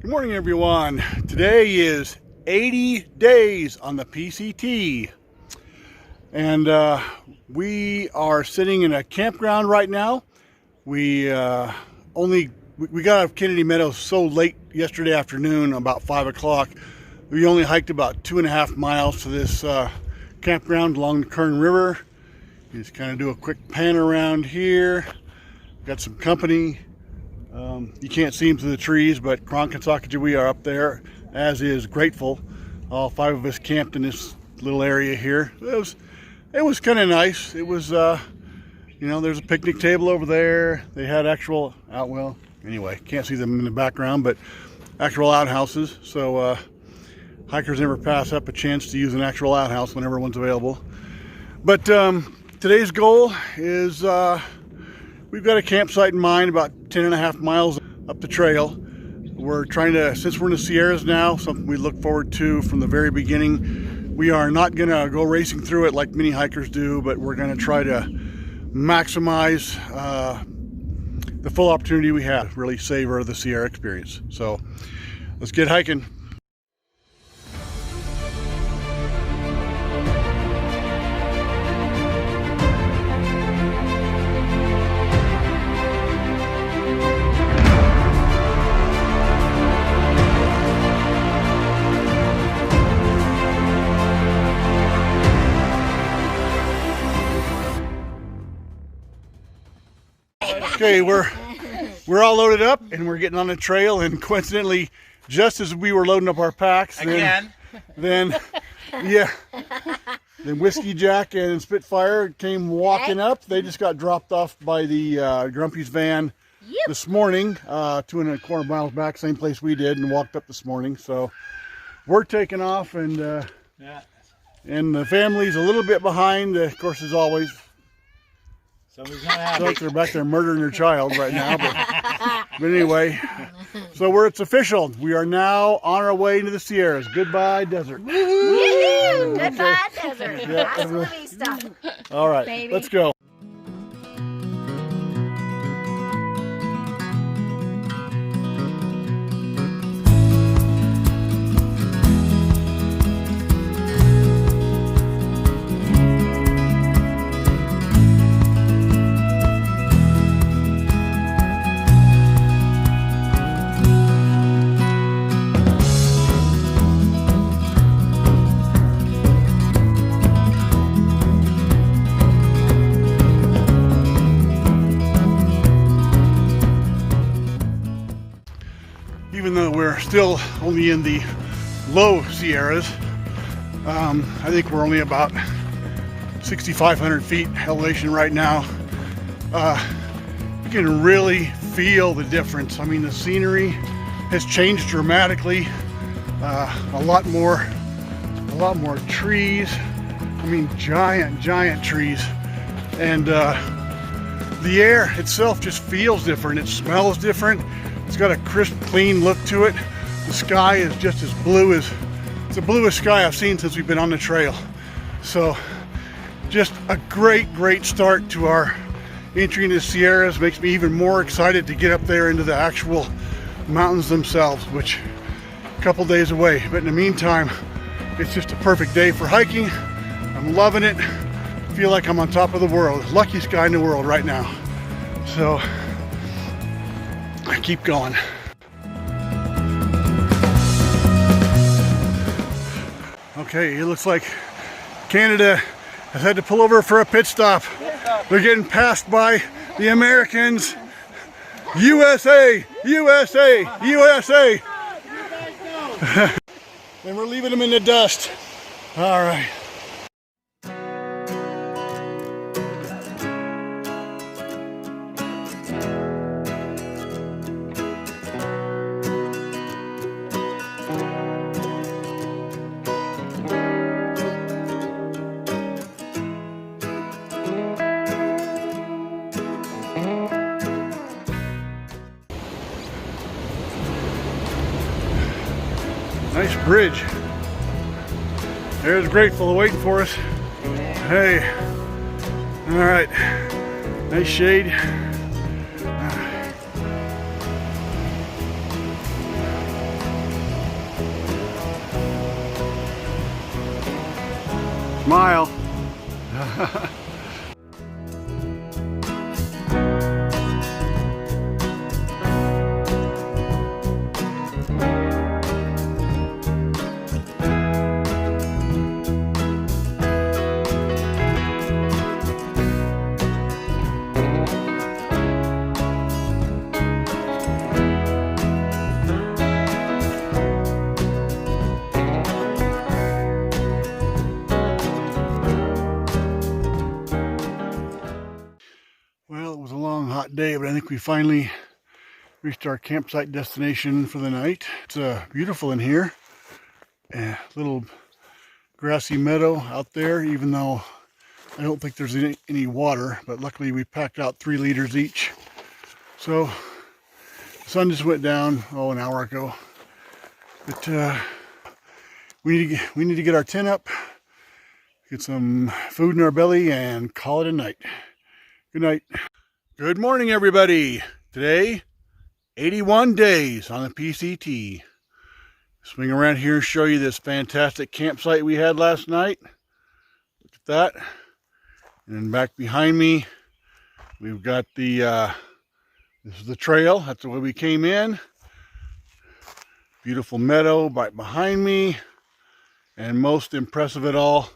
Good morning, everyone. Today is 80 days on the PCT, and we are sitting in a campground right now. We got out of Kennedy Meadows so late yesterday afternoon, about 5 o'clock. We only hiked about 2.5 miles to this campground along the Kern River. Just kind of do a quick pan around here. Got some company. You can't see them through the trees, but Kronk and Sakajawi are up there, as is Grateful. All 5 of us camped in this little area here. It was kind of nice. It was, there's a picnic table over there. They had actual anyway, can't see them in the background, but actual outhouses. So hikers never pass up a chance to use an actual outhouse whenever one's available. But today's goal is we've got a campsite in mind about 10.5 miles up the trail. We're trying to, since we're in the Sierras now, something we look forward to from the very beginning. We are not going to go racing through it like many hikers do, but we're going to try to maximize the full opportunity we have, really savor the Sierra experience. So let's get hiking. Okay, we're all loaded up and we're getting on the trail, and coincidentally, just as we were loading up our packs, then Whiskey Jack and Spitfire came walking up. They just got dropped off by the Grumpy's van this morning, 2.25 miles back, same place we did, and walked up this morning. So we're taking off, and the family's a little bit behind, of course, as always. Somebody's not happy. They're back there murdering their child right now, but anyway, so it's official. We are now on our way into the Sierras. Goodbye, desert. Woohoo! Goodbye, desert. That's where we stop. All right, baby. Let's go. Even though we're still only in the low Sierras, I think we're only about 6,500 feet elevation right now. You can really feel the difference. I mean, the scenery has changed dramatically. A lot more trees. I mean, giant trees, and the air itself just feels different. It smells different. It's got a crisp, clean look to it. The sky is just as blue as, it's the bluest sky I've seen since we've been on the trail. So just a great start to our entry into the Sierras. Makes me even more excited to get up there into the actual mountains themselves, which a couple days away. But in the meantime, it's just a perfect day for hiking. I'm loving it. I feel like I'm on top of the world. Luckiest guy in the world right now. So I keep going. Okay, it looks like Canada has had to pull over for a pit stop. They're getting passed by the Americans. USA, USA, USA. And we're leaving them in the dust. All right. Nice bridge. There's Grateful waiting for us. Hey. All right. Nice shade. Smile. Well, it was a long, hot day, but I think we finally reached our campsite destination for the night. It's beautiful in here. A little grassy meadow out there, even though I don't think there's any water, but luckily we packed out 3 liters each. So the sun just went down, an hour ago. But we need to get our tent up, get some food in our belly, and call it a night. Good night. Good morning, everybody. Today, 81 days on the PCT. Swing around here and show you this fantastic campsite we had last night. Look at that. And then back behind me, we've got the, this is the trail. That's the way we came in. Beautiful meadow right behind me. And most impressive of all,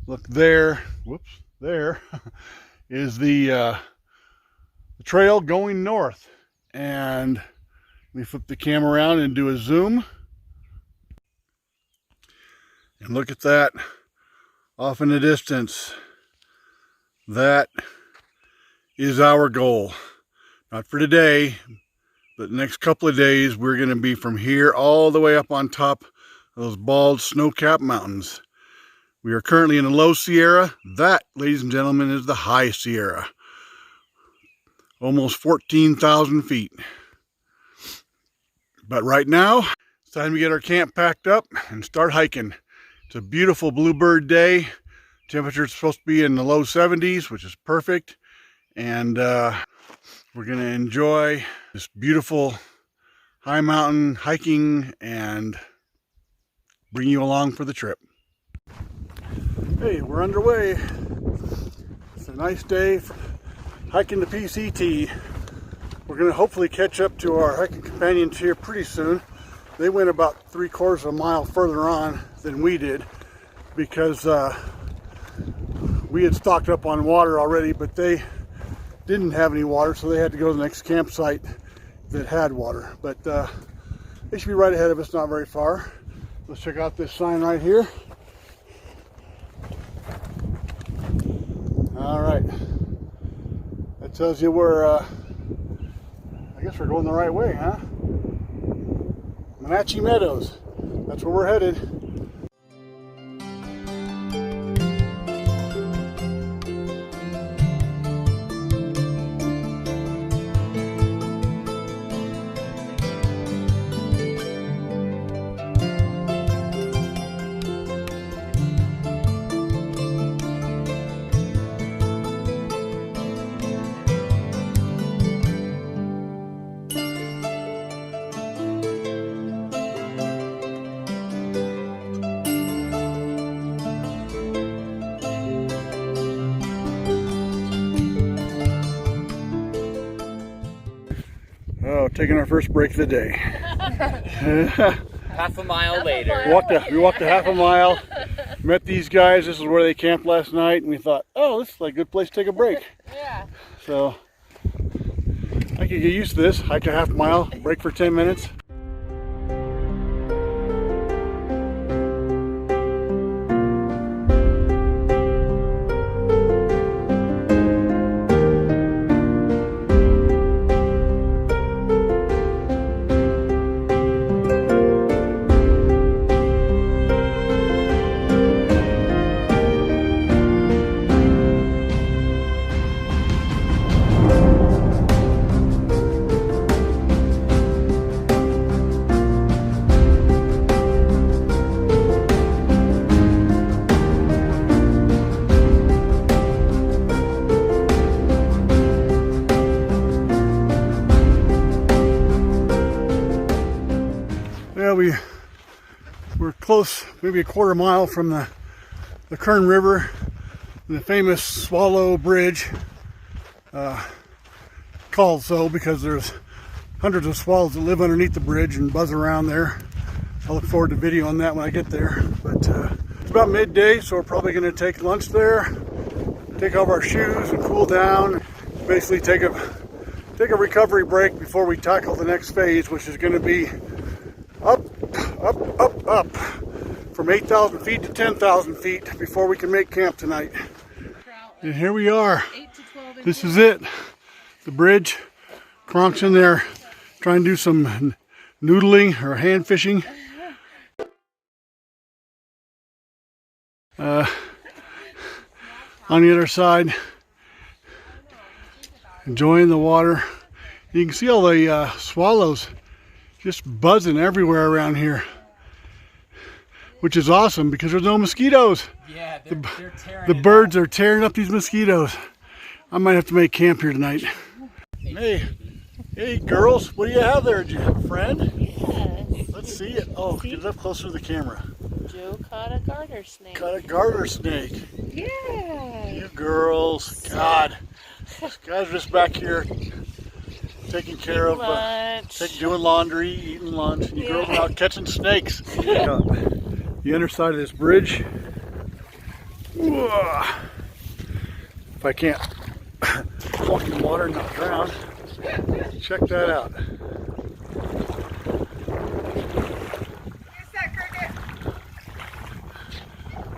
look there, whoops, there is the trail going north. And we flip the camera around and do a zoom. And look at that off in the distance. That is our goal. Not for today, but the next couple of days we're going to be from here all the way up on top of those bald snow-capped mountains. We are currently in the low Sierra. That, ladies and gentlemen, is the high Sierra. Almost 14,000 feet. But right now, it's time to get our camp packed up and start hiking. It's a beautiful bluebird day. Temperature is supposed to be in the low 70s, which is perfect. And we're going to enjoy this beautiful high mountain hiking and bring you along for the trip. Hey, we're underway. It's a nice day for hiking the PCT. We're going to hopefully catch up to our hiking companions here pretty soon. They went about 3/4 of a mile further on than we did because we had stocked up on water already, but they didn't have any water, so they had to go to the next campsite that had water. But they should be right ahead of us, not very far. Let's check out this sign right here. All right. That tells you we're, I guess we're going the right way, huh? Monache Meadows. That's where we're headed. Oh, taking our first break of the day. Half a mile later. We walked a half a mile, met these guys. This is where they camped last night, and we thought, oh, this is like a good place to take a break. Yeah. So I could get used to this. Hike a half mile, break for 10 minutes. We're close, maybe a quarter mile from the the Kern River and the famous Swallow Bridge, called so because there's hundreds of swallows that live underneath the bridge and buzz around there. I look forward to video on that when I get there. But it's about midday, so we're probably going to take lunch there, take off our shoes and cool down, basically take a recovery break before we tackle the next phase, which is going to be up from 8,000 feet to 10,000 feet before we can make camp tonight. And here we are. This is it. The bridge. Kronk's in there trying to do some noodling or hand fishing. On the other side, enjoying the water. You can see all the swallows just buzzing everywhere around here, which is awesome because there's no mosquitoes. Yeah, they're tearing the birds are tearing up these mosquitoes. I might have to make camp here tonight. Hey girls, what do you have there? Do you have a friend? Yes. Let's see it. Oh, get it up closer to the camera. Joe caught a garter snake. Caught a garter snake. Yeah. You girls, God. This guy's just back here taking care of, doing laundry, eating lunch. And you girls are out catching snakes. The underside of this bridge. Whoa. If I can't walk in the water and not drown, check that out.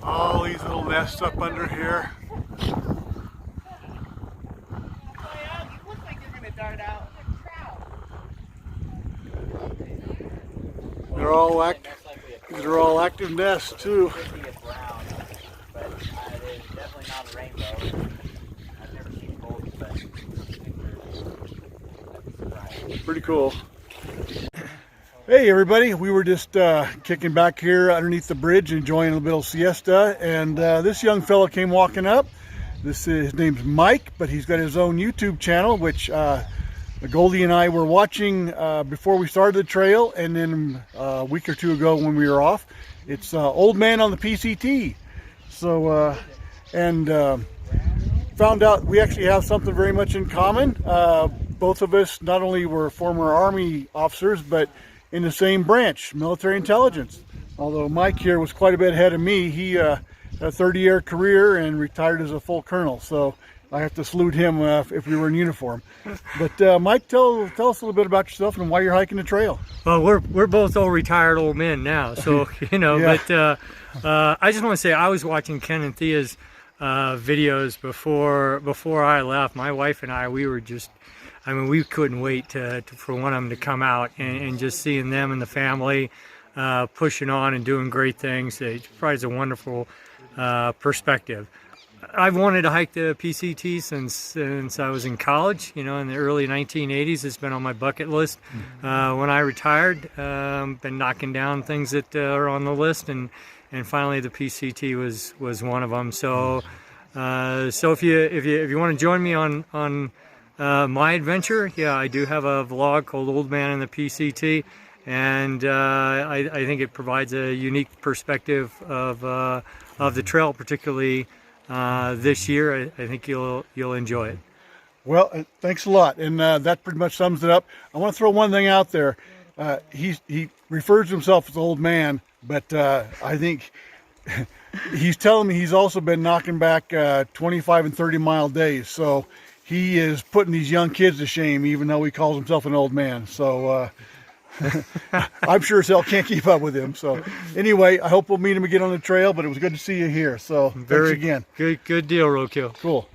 All these little nests up under here. These are all active nests too. Pretty cool. Hey everybody, we were just kicking back here underneath the bridge, enjoying a little siesta, and this young fellow came walking up. His name's Mike, but he's got his own YouTube channel, which Goldie and I were watching before we started the trail, and then a week or two ago when we were off. It's Old Man on the PCT. So, found out we actually have something very much in common. Both of us not only were former Army officers, but in the same branch, military intelligence. Although Mike here was quite a bit ahead of me. He had a 30-year career and retired as a full colonel. So I have to salute him if we were in uniform. But Mike, tell us a little bit about yourself and why you're hiking the trail. Well, we're both all retired old men now, so you know. Yeah. But I just want to say I was watching Ken and Thia's videos before I left. My wife and I, we were just, I mean, we couldn't wait for one of them to come out and just seeing them and the family pushing on and doing great things. It provides a wonderful perspective. I've wanted to hike the PCT since I was in college, you know, in the early 1980s. It's been on my bucket list. When I retired, been knocking down things that are on the list, and finally the PCT was one of them. So if you want to join me on my adventure, yeah, I do have a vlog called Old Man in the PCT, and I think it provides a unique perspective of the trail, particularly this year. I think you'll enjoy it. Well, thanks a lot, and that pretty much sums it up. I want to throw one thing out there. He refers to himself as Old Man, but I think he's telling me he's also been knocking back 25 and 30 mile days. So he is putting these young kids to shame, even though he calls himself an old man. So I'm sure as hell can't keep up with him. So anyway, I hope we'll meet him again on the trail, but it was good to see you here. So thanks again. Good deal, Roadkill. Cool.